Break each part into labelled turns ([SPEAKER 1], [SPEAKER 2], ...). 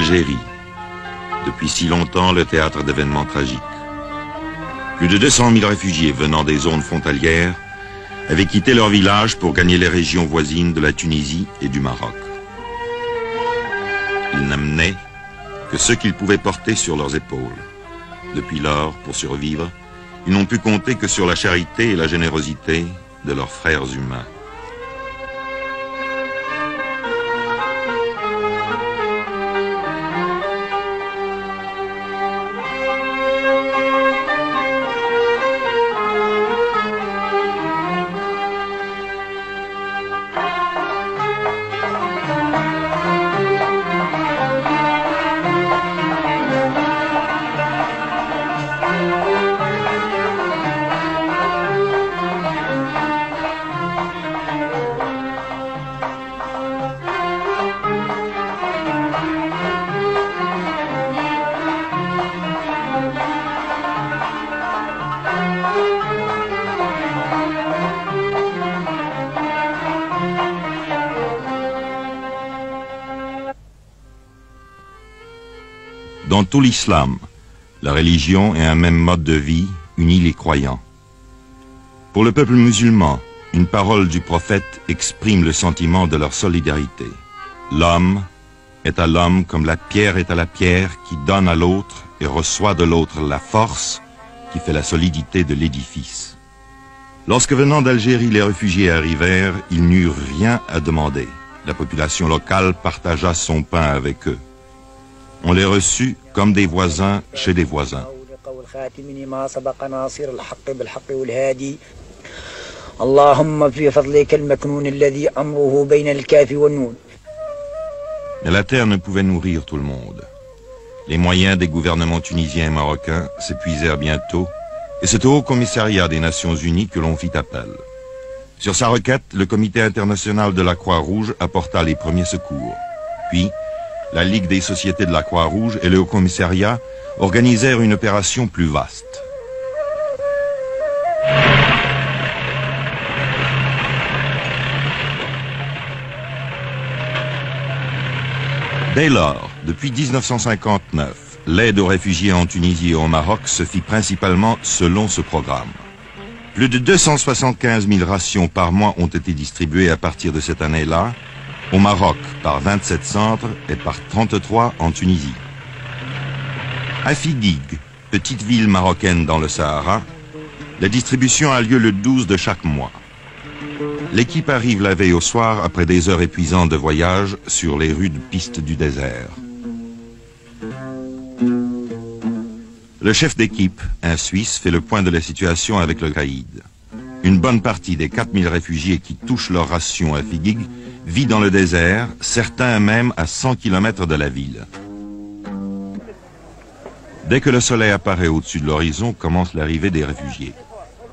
[SPEAKER 1] Algérie, depuis si longtemps le théâtre d'événements tragiques. Plus de 200 000 réfugiés venant des zones frontalières avaient quitté leur village pour gagner les régions voisines de la Tunisie et du Maroc. Ils n'amenaient que ce qu'ils pouvaient porter sur leurs épaules. Depuis lors, pour survivre, ils n'ont pu compter que sur la charité et la générosité de leurs frères humains. Dans tout l'islam, la religion et un même mode de vie unit les croyants. Pour le peuple musulman, une parole du prophète exprime le sentiment de leur solidarité. L'homme est à l'homme comme la pierre est à la pierre qui donne à l'autre et reçoit de l'autre la force qui fait la solidité de l'édifice. Lorsque venant d'Algérie les réfugiés arrivèrent, ils n'eurent rien à demander. La population locale partagea son pain avec eux. On les reçut comme des voisins chez des voisins. Mais la terre ne pouvait nourrir tout le monde. Les moyens des gouvernements tunisiens et marocains s'épuisèrent bientôt, et c'est au Haut-Commissariat des Nations Unies que l'on fit appel. Sur sa requête, le Comité international de la Croix-Rouge apporta les premiers secours. Puis, la Ligue des sociétés de la Croix-Rouge et le Haut-Commissariat organisèrent une opération plus vaste. Dès lors, depuis 1959, l'aide aux réfugiés en Tunisie et au Maroc se fit principalement selon ce programme. Plus de 275 000 rations par mois ont été distribuées à partir de cette année-là, au Maroc par 27 centres et par 33 en Tunisie. À Figuig, petite ville marocaine dans le Sahara, la distribution a lieu le 12 de chaque mois. L'équipe arrive la veille au soir après des heures épuisantes de voyage sur les rudes pistes du désert. Le chef d'équipe, un Suisse, fait le point de la situation avec le caïd. Une bonne partie des 4000 réfugiés qui touchent leur ration à Figuig vit dans le désert, certains même à 100 km de la ville. Dès que le soleil apparaît au-dessus de l'horizon, commence l'arrivée des réfugiés.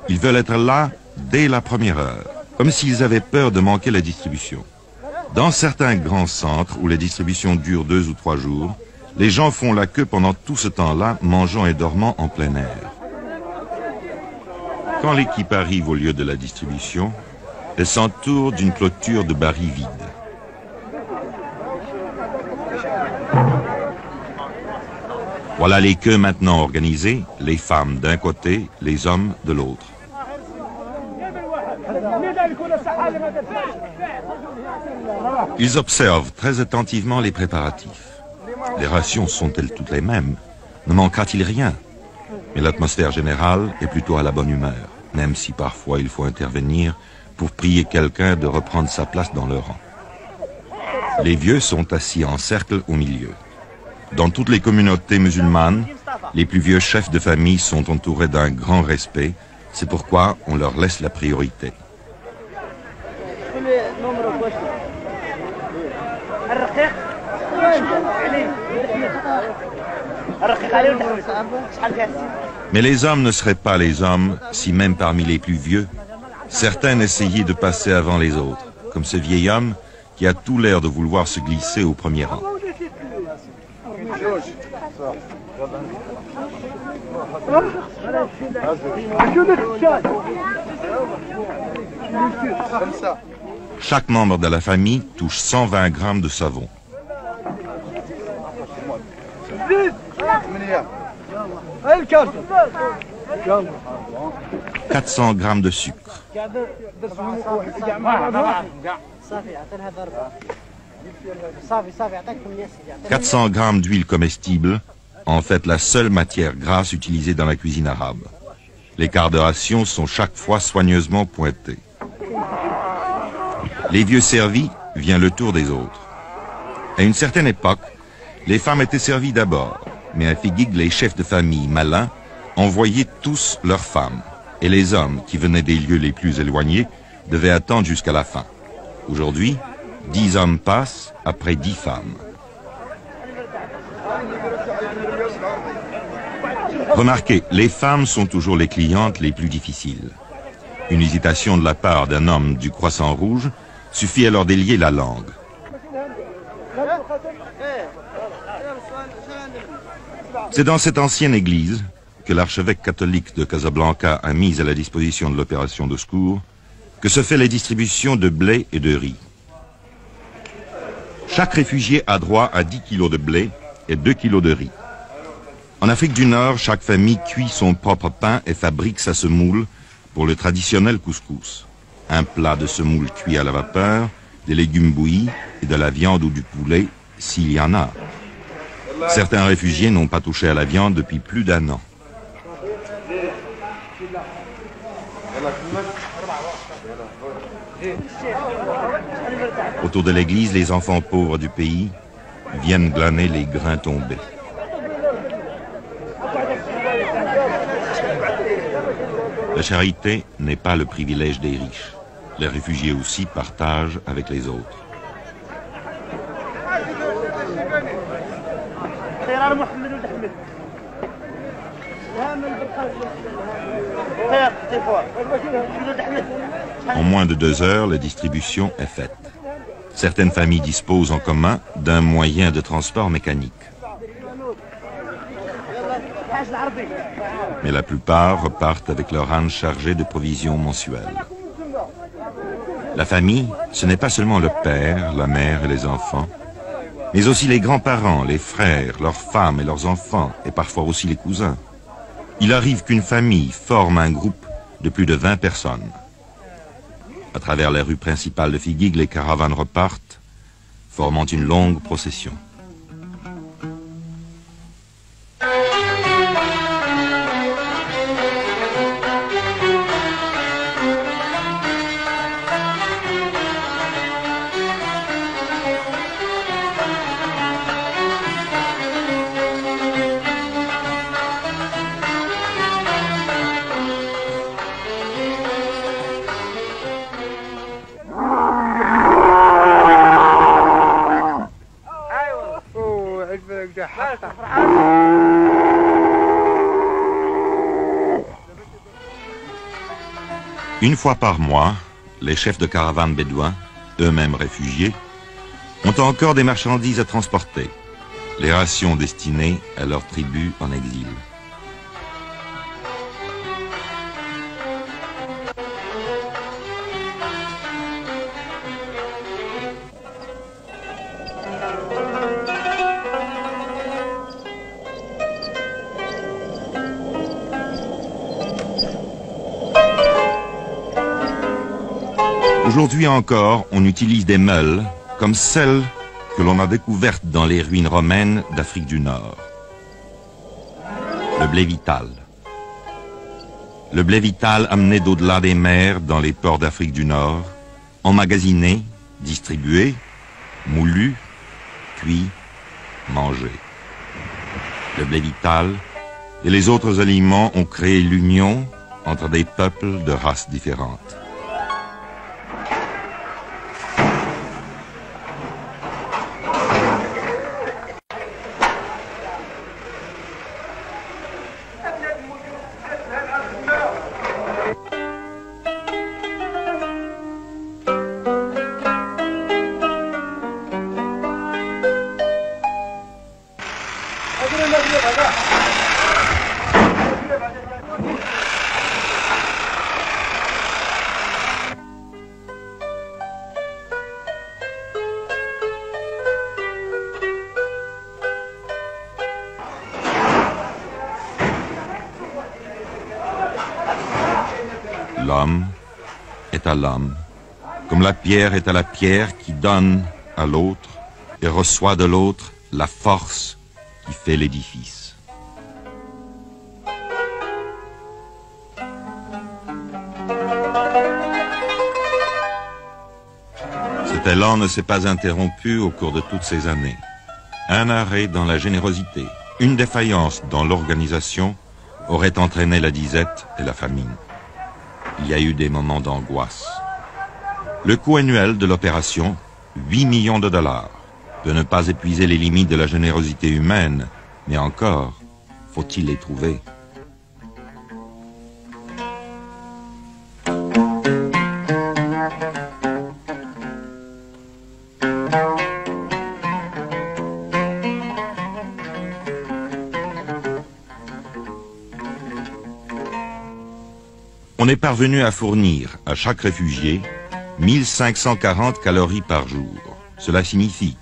[SPEAKER 1] Ils veulent être là dès la première heure, comme s'ils avaient peur de manquer la distribution. Dans certains grands centres où la distribution dure 2 ou 3 jours, les gens font la queue pendant tout ce temps-là, mangeant et dormant en plein air. Quand l'équipe arrive au lieu de la distribution, elle s'entoure d'une clôture de barils vides. Voilà les queues maintenant organisées, les femmes d'un côté, les hommes de l'autre. Ils observent très attentivement les préparatifs. Les rations sont-elles toutes les mêmes? Ne manquera-t-il rien? Mais l'atmosphère générale est plutôt à la bonne humeur, même si parfois il faut intervenir pour prier quelqu'un de reprendre sa place dans le rang. Les vieux sont assis en cercle au milieu. Dans toutes les communautés musulmanes, les plus vieux chefs de famille sont entourés d'un grand respect. C'est pourquoi on leur laisse la priorité. Mais les hommes ne seraient pas les hommes si même parmi les plus vieux, certains essayaient de passer avant les autres, comme ce vieil homme qui a tout l'air de vouloir se glisser au premier rang. Chaque membre de la famille touche 120 grammes de savon. 400 grammes de sucre. 400 grammes d'huile comestible, en fait la seule matière grasse utilisée dans la cuisine arabe. Les quarts de ration sont chaque fois soigneusement pointés. Les vieux servis, vient le tour des autres. À une certaine époque, les femmes étaient servies d'abord, mais à Figuig, les chefs de famille malins envoyaient tous leurs femmes, et les hommes qui venaient des lieux les plus éloignés devaient attendre jusqu'à la fin. Aujourd'hui, 10 hommes passent après 10 femmes. Remarquez, les femmes sont toujours les clientes les plus difficiles. Une hésitation de la part d'un homme du Croissant Rouge suffit à leur délier la langue. C'est dans cette ancienne église que l'archevêque catholique de Casablanca a mise à la disposition de l'opération de secours que se fait la distribution de blé et de riz. Chaque réfugié a droit à 10 kilos de blé et 2 kilos de riz. En Afrique du Nord, chaque famille cuit son propre pain et fabrique sa semoule pour le traditionnel couscous. Un plat de semoule cuit à la vapeur, des légumes bouillis et de la viande ou du poulet, s'il y en a. Certains réfugiés n'ont pas touché à la viande depuis plus d'1 an. Autour de l'église, les enfants pauvres du pays viennent glaner les grains tombés. La charité n'est pas le privilège des riches. Les réfugiés aussi partagent avec les autres. En moins de 2 heures, la distribution est faite. Certaines familles disposent en commun d'un moyen de transport mécanique. Mais la plupart repartent avec leur âne chargé de provisions mensuelles. La famille, ce n'est pas seulement le père, la mère et les enfants, mais aussi les grands-parents, les frères, leurs femmes et leurs enfants, et parfois aussi les cousins. Il arrive qu'une famille forme un groupe de plus de 20 personnes. À travers les rues principales de Figuig, les caravanes repartent, formant une longue procession. Une fois par mois, les chefs de caravanes bédouins, eux-mêmes réfugiés, ont encore des marchandises à transporter, les rations destinées à leurs tribus en exil. Aujourd'hui encore, on utilise des meules comme celles que l'on a découvertes dans les ruines romaines d'Afrique du Nord. Le blé vital. Le blé vital amené d'au-delà des mers dans les ports d'Afrique du Nord, emmagasiné, distribué, moulu, cuit, mangé. Le blé vital et les autres aliments ont créé l'union entre des peuples de races différentes. L'homme est à l'homme, comme la pierre est à la pierre qui donne à l'autre et reçoit de l'autre la force qui fait l'édifice. Cet élan ne s'est pas interrompu au cours de toutes ces années. Un arrêt dans la générosité, une défaillance dans l'organisation aurait entraîné la disette et la famine. Il y a eu des moments d'angoisse. Le coût annuel de l'opération, 8 millions de dollars, de ne pas épuiser les limites de la générosité humaine, mais encore, faut-il les trouver? On est parvenu à fournir à chaque réfugié 1540 calories par jour. Cela signifie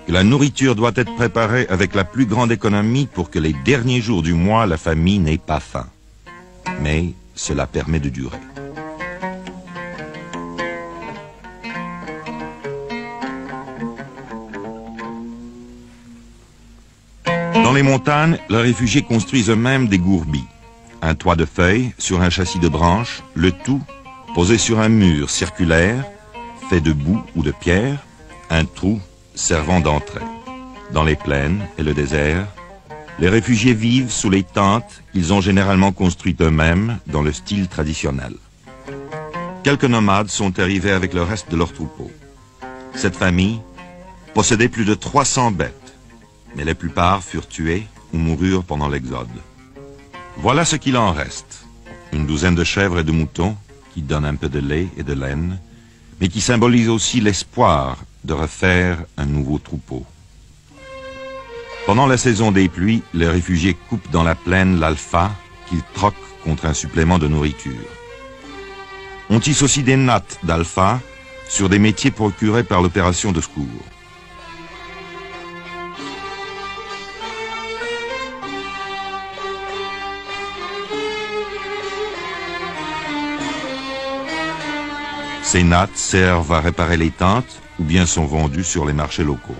[SPEAKER 1] que la nourriture doit être préparée avec la plus grande économie pour que les derniers jours du mois, la famille n'ait pas faim. Mais cela permet de durer. Dans les montagnes, les réfugiés construisent eux-mêmes des gourbis. Un toit de feuilles sur un châssis de branches, le tout posé sur un mur circulaire, fait de boue ou de pierre, un trou servant d'entrée. Dans les plaines et le désert, les réfugiés vivent sous les tentes qu'ils ont généralement construites eux-mêmes dans le style traditionnel. Quelques nomades sont arrivés avec le reste de leur troupeau. Cette famille possédait plus de 300 bêtes, mais la plupart furent tuées ou moururent pendant l'exode. Voilà ce qu'il en reste. Une douzaine de chèvres et de moutons qui donnent un peu de lait et de laine, mais qui symbolisent aussi l'espoir de refaire un nouveau troupeau. Pendant la saison des pluies, les réfugiés coupent dans la plaine l'alpha qu'ils troquent contre un supplément de nourriture. On tisse aussi des nattes d'alpha sur des métiers procurés par l'opération de secours. Ces nattes servent à réparer les tentes ou bien sont vendues sur les marchés locaux.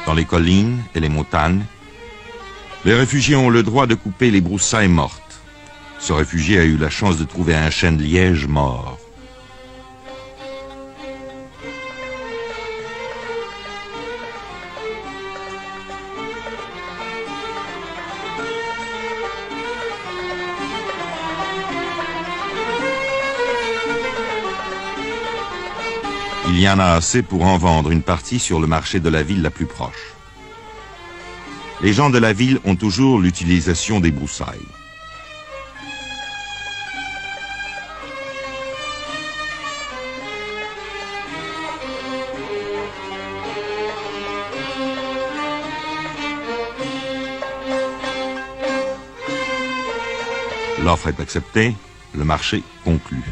[SPEAKER 1] Dans les collines et les montagnes, les réfugiés ont le droit de couper les broussailles mortes. Ce réfugié a eu la chance de trouver un chêne de liège mort. Il y en a assez pour en vendre une partie sur le marché de la ville la plus proche. Les gens de la ville ont toujours l'utilisation des broussailles. L'offre est acceptée, le marché conclu.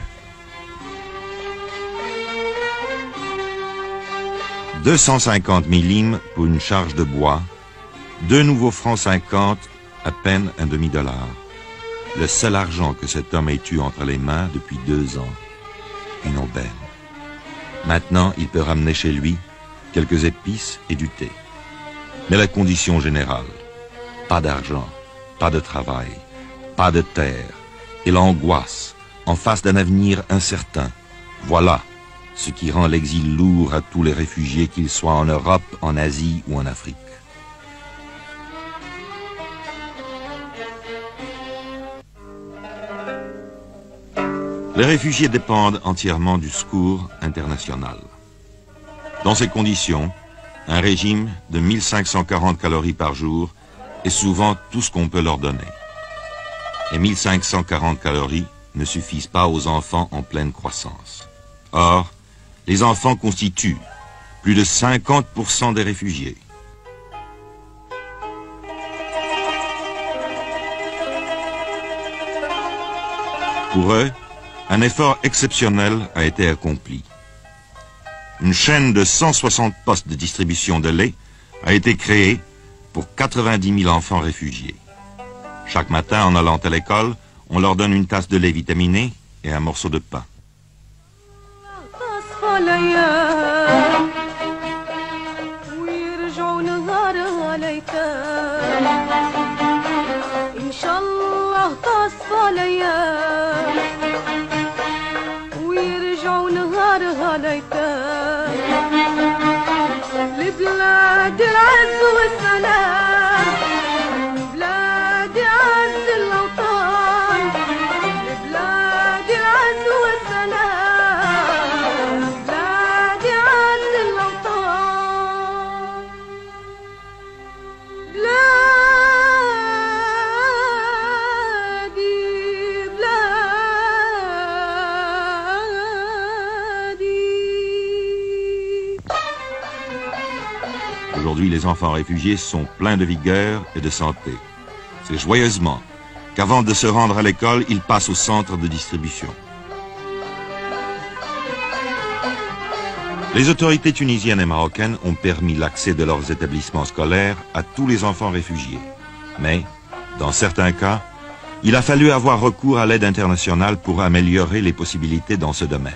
[SPEAKER 1] 250 millim pour une charge de bois, 2 nouveaux francs 50, à peine un demi-dollar. Le seul argent que cet homme ait eu entre les mains depuis 2 ans. Une aubaine. Maintenant, il peut ramener chez lui quelques épices et du thé. Mais la condition générale, pas d'argent, pas de travail, pas de terre, et l'angoisse en face d'un avenir incertain. Voilà ce qui rend l'exil lourd à tous les réfugiés, qu'ils soient en Europe, en Asie ou en Afrique. Les réfugiés dépendent entièrement du secours international. Dans ces conditions, un régime de 1540 calories par jour est souvent tout ce qu'on peut leur donner. Et 1540 calories ne suffisent pas aux enfants en pleine croissance. Or, les enfants constituent plus de 50% des réfugiés. Pour eux, un effort exceptionnel a été accompli. Une chaîne de 160 postes de distribution de lait a été créé pour 90 000 enfants réfugiés. Chaque matin, en allant à l'école, on leur donne une tasse de lait vitaminé et un morceau de pain. Aujourd'hui, les enfants réfugiés sont pleins de vigueur et de santé. C'est joyeusement qu'avant de se rendre à l'école, ils passent au centre de distribution. Les autorités tunisiennes et marocaines ont permis l'accès de leurs établissements scolaires à tous les enfants réfugiés. Mais, dans certains cas, il a fallu avoir recours à l'aide internationale pour améliorer les possibilités dans ce domaine.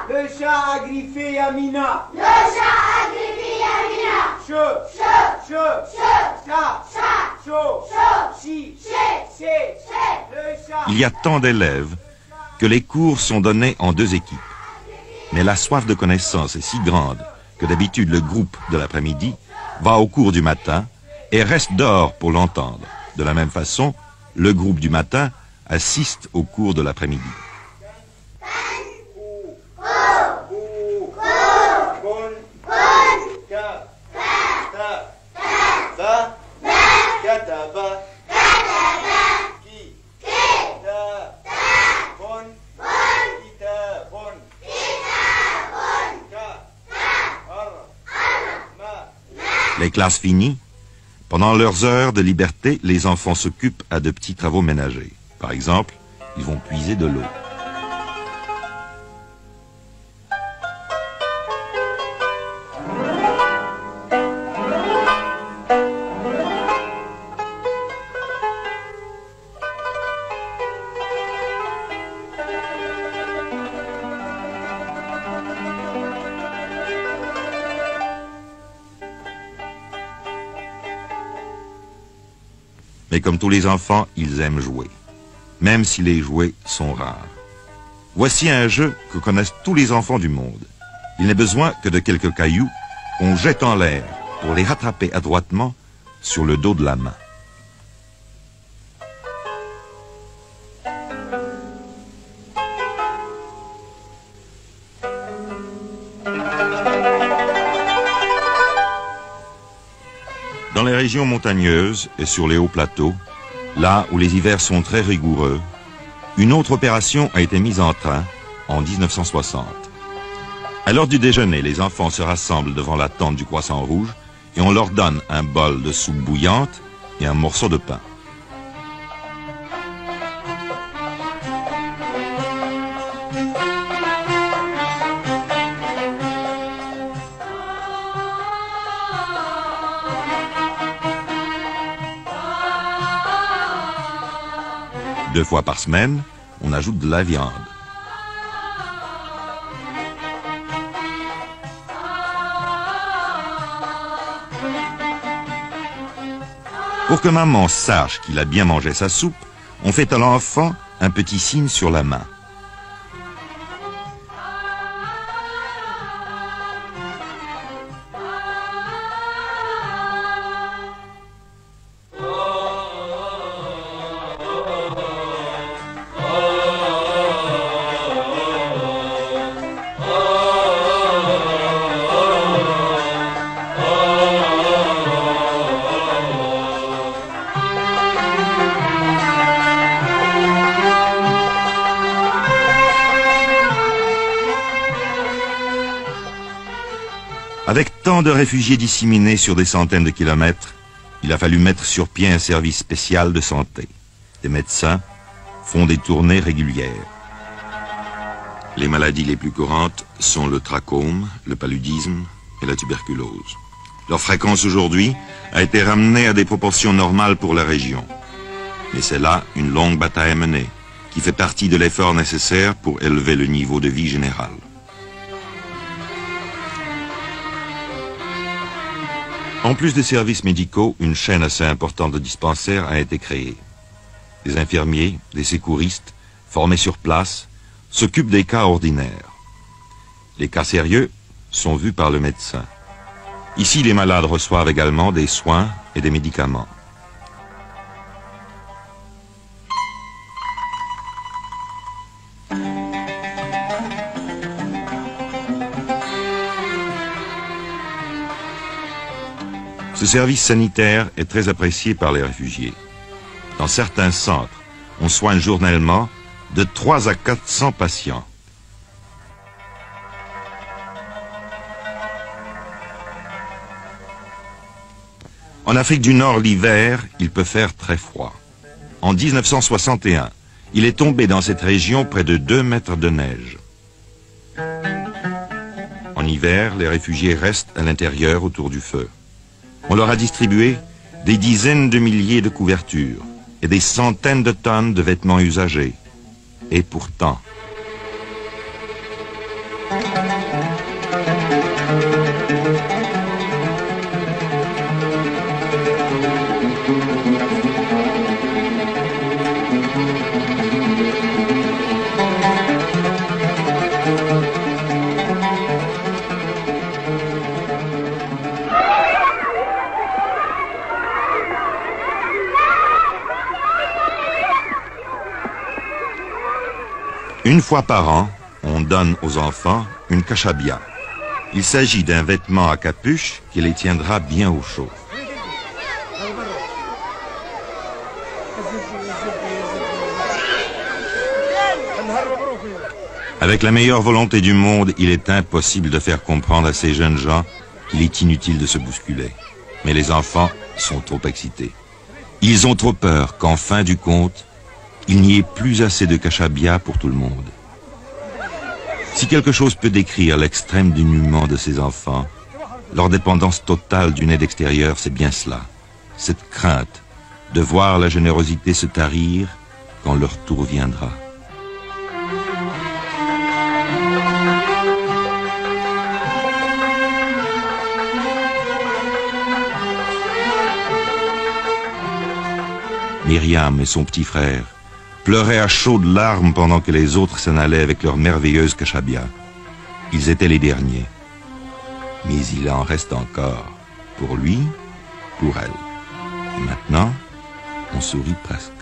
[SPEAKER 2] Le chat a griffé Yamina. Le chat a griffé Yamina.
[SPEAKER 1] Il y a tant d'élèves que les cours sont donnés en 2 équipes. Mais la soif de connaissance est si grande que d'habitude le groupe de l'après-midi va au cours du matin et reste dehors pour l'entendre. De la même façon, le groupe du matin assiste au cours de l'après-midi. Les classes finies, pendant leurs heures de liberté, les enfants s'occupent à de petits travaux ménagers. Par exemple, ils vont puiser de l'eau. Mais comme tous les enfants, ils aiment jouer, même si les jouets sont rares. Voici un jeu que connaissent tous les enfants du monde. Il n'est besoin que de quelques cailloux qu'on jette en l'air pour les rattraper adroitement sur le dos de la main. Dans les régions montagneuses et sur les hauts plateaux, là où les hivers sont très rigoureux, une autre opération a été mise en train en 1960. À l'heure du déjeuner, les enfants se rassemblent devant la tente du Croissant Rouge et on leur donne un bol de soupe bouillante et un morceau de pain. Deux fois par semaine, on ajoute de la viande. Pour que maman sache qu'il a bien mangé sa soupe, on fait à l'enfant un petit signe sur la main. Avec tant de réfugiés disséminés sur des centaines de kilomètres, il a fallu mettre sur pied un service spécial de santé. Des médecins font des tournées régulières. Les maladies les plus courantes sont le trachome, le paludisme et la tuberculose. Leur fréquence aujourd'hui a été ramenée à des proportions normales pour la région. Mais c'est là une longue bataille à mener, qui fait partie de l'effort nécessaire pour élever le niveau de vie général. En plus des services médicaux, une chaîne assez importante de dispensaires a été créée. Des infirmiers, des secouristes, formés sur place, s'occupent des cas ordinaires. Les cas sérieux sont vus par le médecin. Ici, les malades reçoivent également des soins et des médicaments. Ce service sanitaire est très apprécié par les réfugiés. Dans certains centres, on soigne journellement de 3 à 400 patients. En Afrique du Nord, l'hiver, il peut faire très froid. En 1961, il est tombé dans cette région près de 2 mètres de neige. En hiver, les réfugiés restent à l'intérieur autour du feu. On leur a distribué des dizaines de milliers de couvertures et des centaines de tonnes de vêtements usagés. Et pourtant... Une fois par an, on donne aux enfants une kashabia. Il s'agit d'un vêtement à capuche qui les tiendra bien au chaud. Avec la meilleure volonté du monde, il est impossible de faire comprendre à ces jeunes gens qu'il est inutile de se bousculer. Mais les enfants sont trop excités. Ils ont trop peur qu'en fin du compte, il n'y ait plus assez de kashabia pour tout le monde. Si quelque chose peut décrire l'extrême dénuement de ces enfants, leur dépendance totale d'une aide extérieure, c'est bien cela. Cette crainte de voir la générosité se tarir quand leur tour viendra. Myriam et son petit frère pleuraient à chaudes larmes pendant que les autres s'en allaient avec leur merveilleuse kashabia. Ils étaient les derniers. Mais il en reste encore. Pour lui, pour elle. Et maintenant, on sourit presque.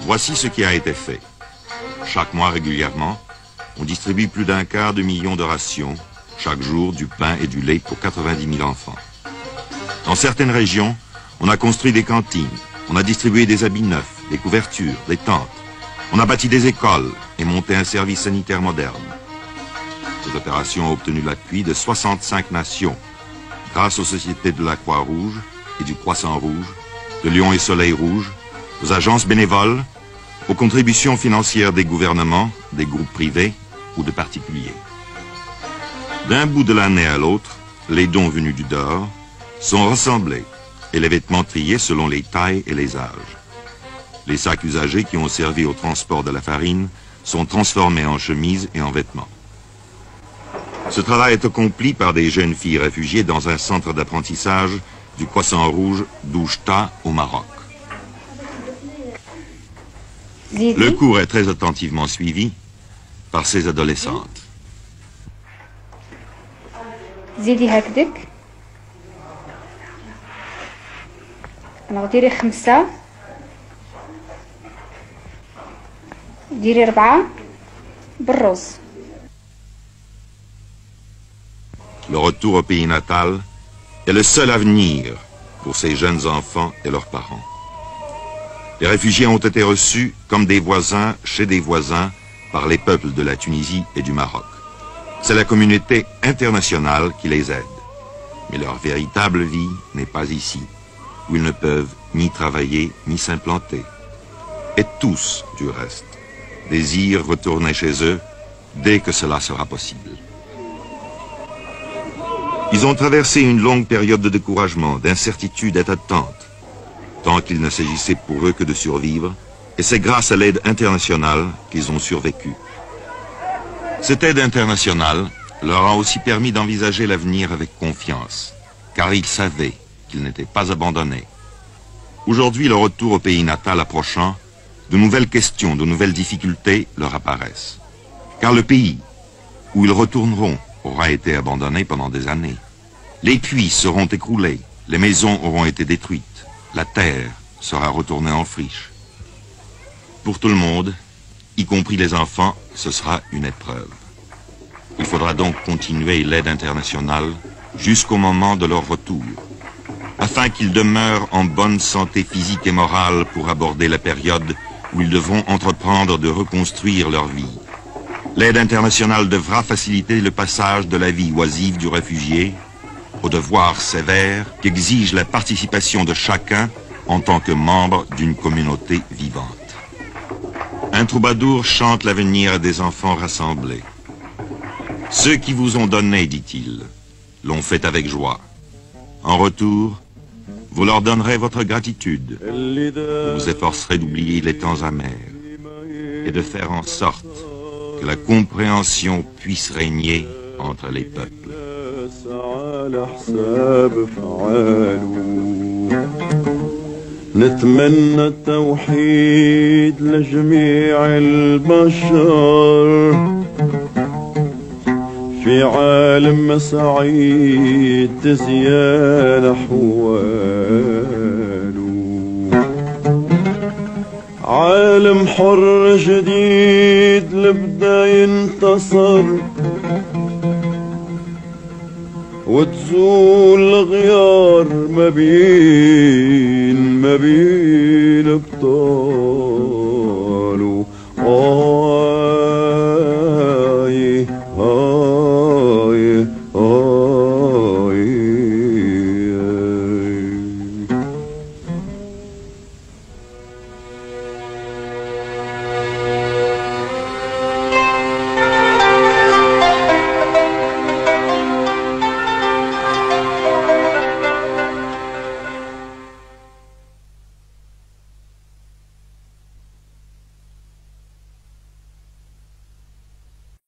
[SPEAKER 1] Voici ce qui a été fait. Chaque mois régulièrement, on distribue plus d'1/4 de million de rations, chaque jour du pain et du lait pour 90 000 enfants. Dans certaines régions, on a construit des cantines, on a distribué des habits neufs, des couvertures, des tentes. On a bâti des écoles et monté un service sanitaire moderne. Cette opération a obtenu l'appui de 65 nations, grâce aux sociétés de la Croix-Rouge et du Croissant Rouge, de Lion et Soleil Rouge, aux agences bénévoles, aux contributions financières des gouvernements, des groupes privés ou de particuliers. D'un bout de l'année à l'autre, les dons venus du dehors sont rassemblés et les vêtements triés selon les tailles et les âges. Les sacs usagés qui ont servi au transport de la farine sont transformés en chemises et en vêtements. Ce travail est accompli par des jeunes filles réfugiées dans un centre d'apprentissage du Croissant Rouge d'Oujda au Maroc. Le cours est très attentivement suivi par ces adolescentes.
[SPEAKER 3] زيدي هكذاك انا ديري 5 ديري 4 بالروز.
[SPEAKER 1] le retour au pays natal est le seul avenir pour ces jeunes enfants et leurs parents. Les réfugiés ont été reçus comme des voisins chez des voisins par les peuples de la Tunisie et du Maroc. C'est la communauté internationale qui les aide. Mais leur véritable vie n'est pas ici, où ils ne peuvent ni travailler ni s'implanter. Et tous, du reste, désirent retourner chez eux dès que cela sera possible. Ils ont traversé une longue période de découragement, d'incertitude et d'attente, tant qu'il ne s'agissait pour eux que de survivre, et c'est grâce à l'aide internationale qu'ils ont survécu. Cette aide internationale leur a aussi permis d'envisager l'avenir avec confiance, car ils savaient qu'ils n'étaient pas abandonnés. Aujourd'hui, le retour au pays natal approchant, de nouvelles questions, de nouvelles difficultés leur apparaissent. Car le pays où ils retourneront aura été abandonné pendant des années. Les puits seront écroulés, les maisons auront été détruites, la terre sera retournée en friche. Pour tout le monde, y compris les enfants, ce sera une épreuve. Il faudra donc continuer l'aide internationale jusqu'au moment de leur retour, afin qu'ils demeurent en bonne santé physique et morale pour aborder la période où ils devront entreprendre de reconstruire leur vie. L'aide internationale devra faciliter le passage de la vie oisive du réfugié au devoir sévère qu'exige la participation de chacun en tant que membre d'une communauté vivante. Un troubadour chante l'avenir des enfants rassemblés. Ceux qui vous ont donné, dit-il, l'ont fait avec joie. En retour, vous leur donnerez votre gratitude. Vous vous efforcerez d'oublier les temps amers et de faire en sorte que la compréhension puisse régner entre les peuples.
[SPEAKER 4] نتمنى التوحيد لجميع البشر في عالم سعيد تزيان أحواله، عالم حر جديد لبدا ينتصر وتزول الغيار ما بين ابطال.